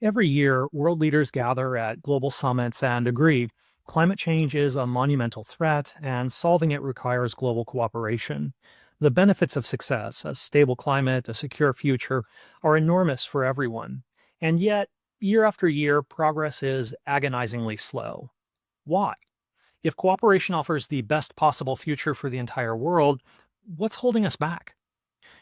Every year, world leaders gather at global summits and agree climate change is a monumental threat and solving it requires global cooperation. The benefits of success, a stable climate, a secure future, are enormous for everyone. And yet, year after year, progress is agonizingly slow. Why? If cooperation offers the best possible future for the entire world, what's holding us back?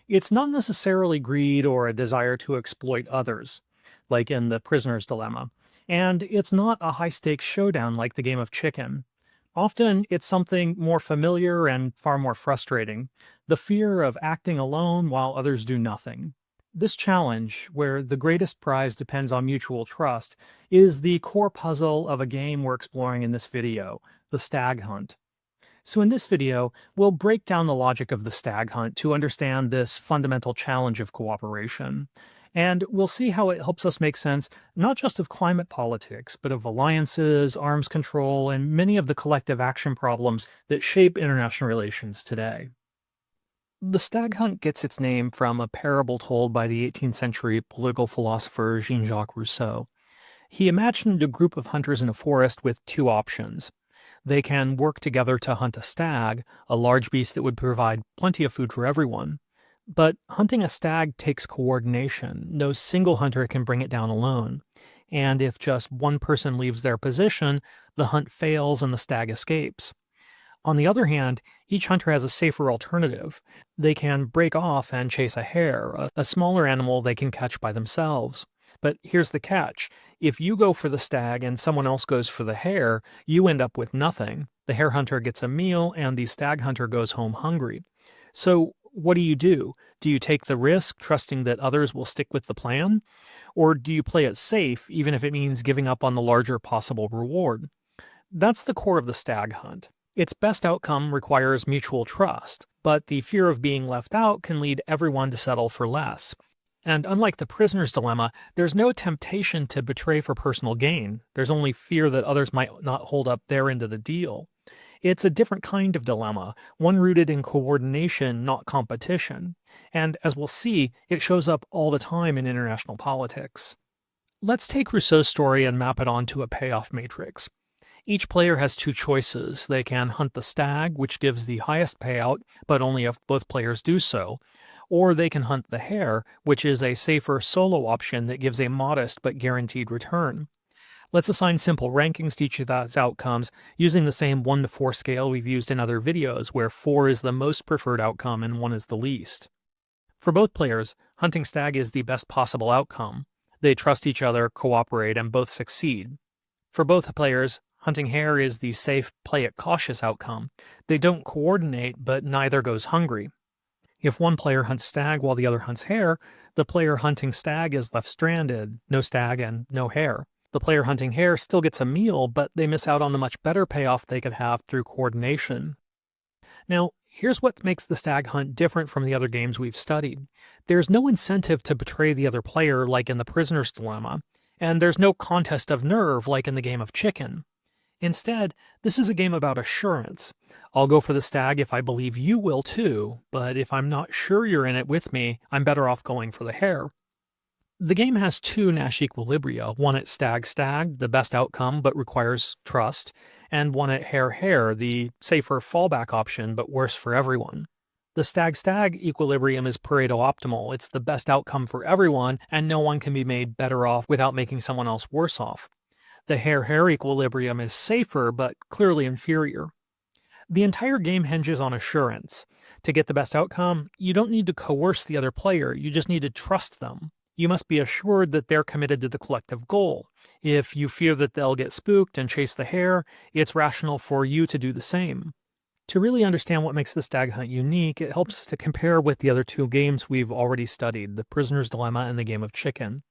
It's not necessarily greed or a desire to exploit others, like in the prisoner's dilemma. And it's not a high stakes showdown like the game of chicken. Often it's something more familiar and far more frustrating, the fear of acting alone while others do nothing. This challenge, where the greatest prize depends on mutual trust, is the core puzzle of a game we're exploring in this video, the Stag Hunt. So in this video, we'll break down the logic of the stag hunt to understand this fundamental challenge of cooperation. And we'll see how it helps us make sense not just of climate politics, but of alliances, arms control, and many of the collective action problems that shape international relations today. The stag hunt gets its name from a parable told by the 18th century political philosopher Jean-Jacques Rousseau. He imagined a group of hunters in a forest with two options. They can work together to hunt a stag, a large beast that would provide plenty of food for everyone. But hunting a stag takes coordination. No single hunter can bring it down alone. And if just one person leaves their position, the hunt fails and the stag escapes. On the other hand, each hunter has a safer alternative. They can break off and chase a hare, a smaller animal they can catch by themselves. But here's the catch. If you go for the stag and someone else goes for the hare, you end up with nothing. The hare hunter gets a meal and the stag hunter goes home hungry. So what do? Do you take the risk, trusting that others will stick with the plan? Or do you play it safe, even if it means giving up on the larger possible reward? That's the core of the stag hunt. Its best outcome requires mutual trust, but the fear of being left out can lead everyone to settle for less. And unlike the prisoner's dilemma, there's no temptation to betray for personal gain. There's only fear that others might not hold up their end of the deal. It's a different kind of dilemma, one rooted in coordination, not competition. And as we'll see, it shows up all the time in international politics. Let's take Rousseau's story and map it onto a payoff matrix. Each player has two choices. They can hunt the stag, which gives the highest payout, but only if both players do so. Or they can hunt the hare, which is a safer solo option that gives a modest but guaranteed return. Let's assign simple rankings to each of those outcomes using the same 1 to 4 scale we've used in other videos, where 4 is the most preferred outcome and 1 is the least. For both players, hunting stag is the best possible outcome. They trust each other, cooperate, and both succeed. For both players, hunting hare is the safe, play it cautious outcome. They don't coordinate, but neither goes hungry. If one player hunts stag while the other hunts hare, the player hunting stag is left stranded, no stag and no hare. The player hunting hare still gets a meal, but they miss out on the much better payoff they could have through coordination. Now, here's what makes the stag hunt different from the other games we've studied. There's no incentive to betray the other player like in the prisoner's dilemma, and there's no contest of nerve like in the game of chicken. Instead, this is a game about assurance. I'll go for the stag if I believe you will too, but if I'm not sure you're in it with me, I'm better off going for the hare. The game has two Nash equilibria, one at stag-stag, the best outcome but requires trust, and one at hare-hare, the safer fallback option but worse for everyone. The stag-stag equilibrium is Pareto optimal. It's the best outcome for everyone, and no one can be made better off without making someone else worse off. The hare-hare equilibrium is safer, but clearly inferior. The entire game hinges on assurance. To get the best outcome, you don't need to coerce the other player, you just need to trust them. You must be assured that they're committed to the collective goal. If you fear that they'll get spooked and chase the hare, it's rational for you to do the same. To really understand what makes the stag hunt unique, it helps to compare with the other two games we've already studied, the prisoner's dilemma and the game of chicken.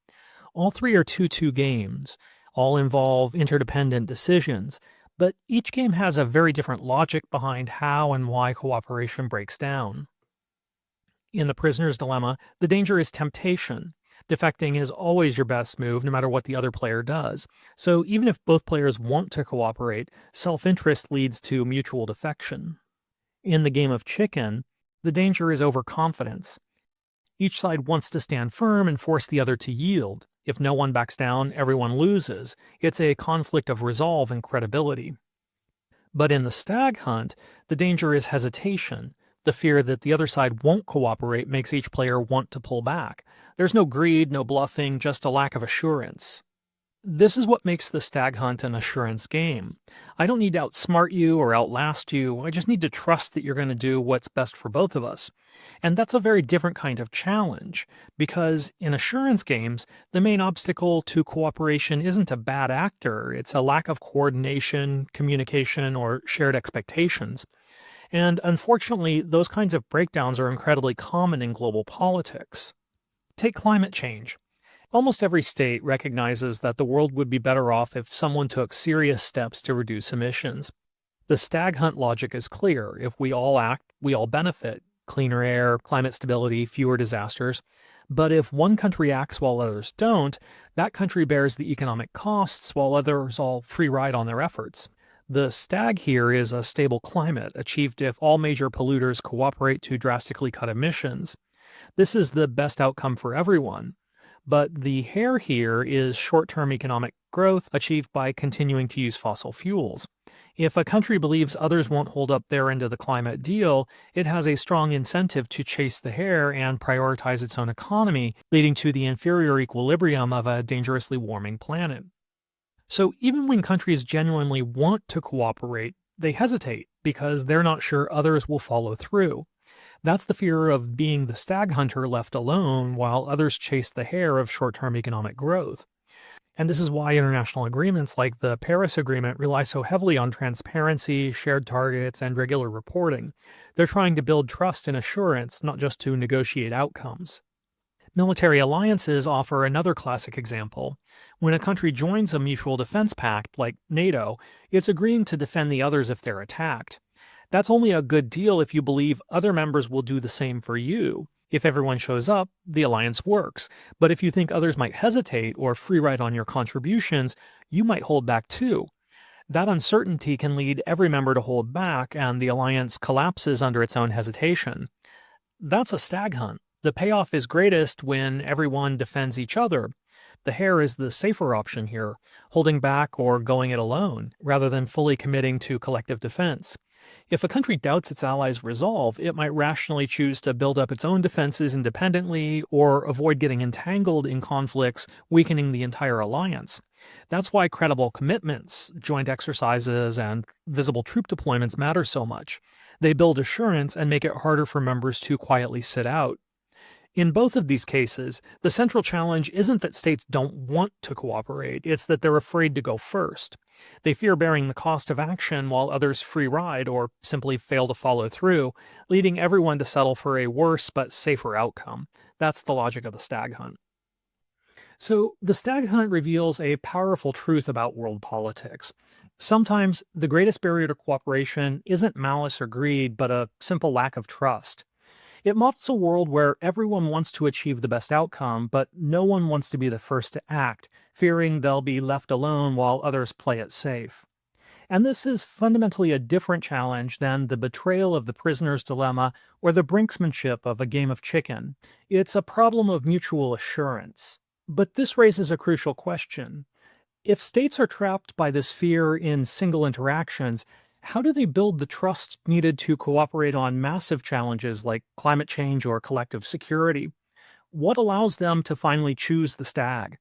All three are 2-2 games. All involve interdependent decisions, but each game has a very different logic behind how and why cooperation breaks down. In the prisoner's dilemma, the danger is temptation. Defecting is always your best move, no matter what the other player does. So even if both players want to cooperate, self-interest leads to mutual defection. In the game of chicken, the danger is overconfidence. Each side wants to stand firm and force the other to yield. If no one backs down, everyone loses. It's a conflict of resolve and credibility. But in the stag hunt, the danger is hesitation. The fear that the other side won't cooperate makes each player want to pull back. There's no greed, no bluffing, just a lack of assurance. This is what makes the stag hunt an assurance game. I don't need to outsmart you or outlast you. I just need to trust that you're going to do what's best for both of us. And that's a very different kind of challenge, because in assurance games, the main obstacle to cooperation isn't a bad actor, it's a lack of coordination, communication, or shared expectations. And unfortunately, those kinds of breakdowns are incredibly common in global politics. Take climate change. Almost every state recognizes that the world would be better off if someone took serious steps to reduce emissions. The stag hunt logic is clear. If we all act, we all benefit. Cleaner air, climate stability, fewer disasters. But if one country acts while others don't, that country bears the economic costs while others all free ride on their efforts. The stag here is a stable climate, achieved if all major polluters cooperate to drastically cut emissions. This is the best outcome for everyone. But the hare here is short-term economic growth achieved by continuing to use fossil fuels. If a country believes others won't hold up their end of the climate deal, it has a strong incentive to chase the hare and prioritize its own economy, leading to the inferior equilibrium of a dangerously warming planet. So even when countries genuinely want to cooperate, they hesitate because they're not sure others will follow through. That's the fear of being the stag hunter left alone while others chase the hare of short-term economic growth. And this is why international agreements like the Paris Agreement rely so heavily on transparency, shared targets, and regular reporting. They're trying to build trust and assurance, not just to negotiate outcomes. Military alliances offer another classic example. When a country joins a mutual defense pact like NATO, it's agreeing to defend the others if they're attacked. That's only a good deal if you believe other members will do the same for you. If everyone shows up, the alliance works. But if you think others might hesitate or free ride on your contributions, you might hold back too. That uncertainty can lead every member to hold back, and the alliance collapses under its own hesitation. That's a stag hunt. The payoff is greatest when everyone defends each other. The hare is the safer option here, holding back or going it alone, rather than fully committing to collective defense. If a country doubts its allies' resolve, it might rationally choose to build up its own defenses independently or avoid getting entangled in conflicts, weakening the entire alliance. That's why credible commitments, joint exercises, and visible troop deployments matter so much. They build assurance and make it harder for members to quietly sit out. In both of these cases, the central challenge isn't that states don't want to cooperate, it's that they're afraid to go first. They fear bearing the cost of action while others free ride or simply fail to follow through, leading everyone to settle for a worse but safer outcome. That's the logic of the stag hunt. So, the stag hunt reveals a powerful truth about world politics. Sometimes the greatest barrier to cooperation isn't malice or greed, but a simple lack of trust. It models a world where everyone wants to achieve the best outcome, but no one wants to be the first to act, fearing they'll be left alone while others play it safe. And this is fundamentally a different challenge than the betrayal of the prisoner's dilemma or the brinksmanship of a game of chicken. It's a problem of mutual assurance. But this raises a crucial question. If states are trapped by this fear in single interactions, how do they build the trust needed to cooperate on massive challenges like climate change or collective security? What allows them to finally choose the stag?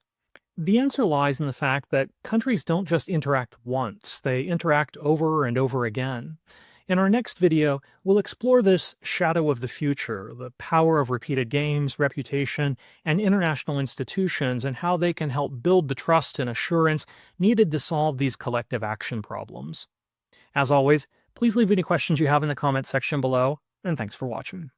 The answer lies in the fact that countries don't just interact once, they interact over and over again. In our next video, we'll explore this shadow of the future, the power of repeated games, reputation, and international institutions, and how they can help build the trust and assurance needed to solve these collective action problems. As always, please leave any questions you have in the comment section below, and thanks for watching.